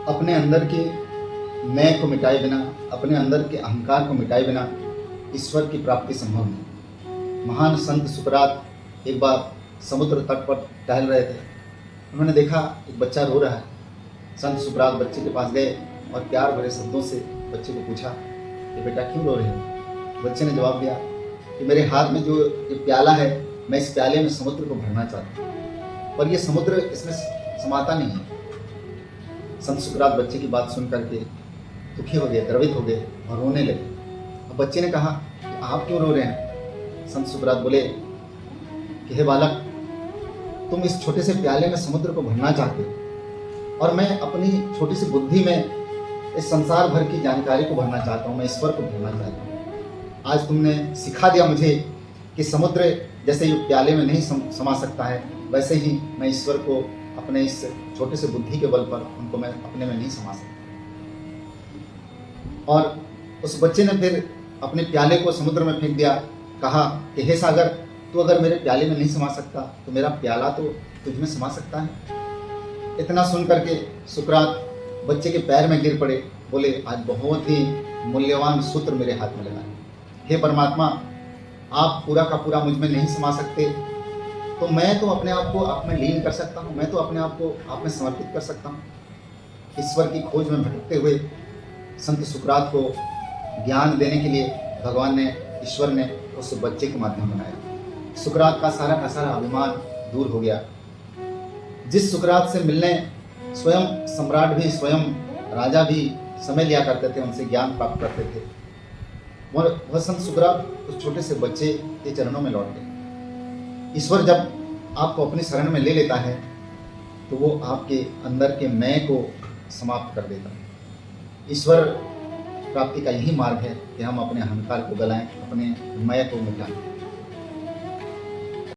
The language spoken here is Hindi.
अपने अंदर के मैं को मिटाए बिना, अपने अंदर के अहंकार को मिटाए बिना ईश्वर की प्राप्ति संभव नहीं। महान संत सुकरात एक बार समुद्र तट पर टहल रहे थे। उन्होंने देखा एक बच्चा रो रहा है। संत सुकरात बच्चे के पास गए और प्यार भरे शब्दों से बच्चे को पूछा कि बेटा क्यों रो रहे हो। बच्चे ने जवाब दिया कि मेरे हाथ में जो ये प्याला है, मैं इस प्याले में समुद्र को भरना चाहता हूँ, पर ये समुद्र इसमें समाता नहीं है। संत सुकरात बच्चे की बात सुन करके दुखी हो गए, द्रवित हो गए और रोने लगे। अब बच्चे ने कहा कि आप क्यों रो रहे हैं। संत सुकरात बोले कि हे बालक, तुम इस छोटे से प्याले में समुद्र को भरना चाहते हो और मैं अपनी छोटी सी बुद्धि में इस संसार भर की जानकारी को भरना चाहता हूँ, मैं ईश्वर को भरना चाहता हूँ। आज तुमने सिखा दिया मुझे कि समुद्र जैसे ये प्याले में नहीं समा सकता है, वैसे ही मैं ईश्वर को अपने इस छोटे से बुद्धि के बल पर उनको मैं अपने में नहीं समा सकता। और उस बच्चे ने फिर अपने प्याले को समुद्र में फेंक दिया। कहा कि हे सागर, तू अगर मेरे प्याले में नहीं समा सकता तो मेरा प्याला तो तुझ में समा सकता है। इतना सुन करके सुकरात बच्चे के पैर में गिर पड़े। बोले आज बहुत ही मूल्यवान सूत्र मेरे हाथ में लगा है। हे परमात्मा, आप पूरा का पूरा मुझ में नहीं समा सकते, तो मैं तो अपने आप को आप में लीन कर सकता हूँ, मैं तो अपने आप को आप में समर्पित कर सकता हूँ। ईश्वर की खोज में भटकते हुए संत सुकरात को ज्ञान देने के लिए भगवान ने, ईश्वर ने उस बच्चे के माध्यम बनाया। सुकरात का सारा अभिमान दूर हो गया। जिस सुकरात से मिलने स्वयं सम्राट भी, स्वयं राजा भी समय लिया करते थे, उनसे ज्ञान प्राप्त करते थे, वह संत सुकरात उस छोटे से बच्चे के चरणों में लौट गए। ईश्वर जब आपको अपनी शरण में ले लेता है तो वो आपके अंदर के मैं को समाप्त कर देता है। ईश्वर प्राप्ति का यही मार्ग है कि हम अपने अहंकार को गलाएं, अपने मैं को मिटाएं।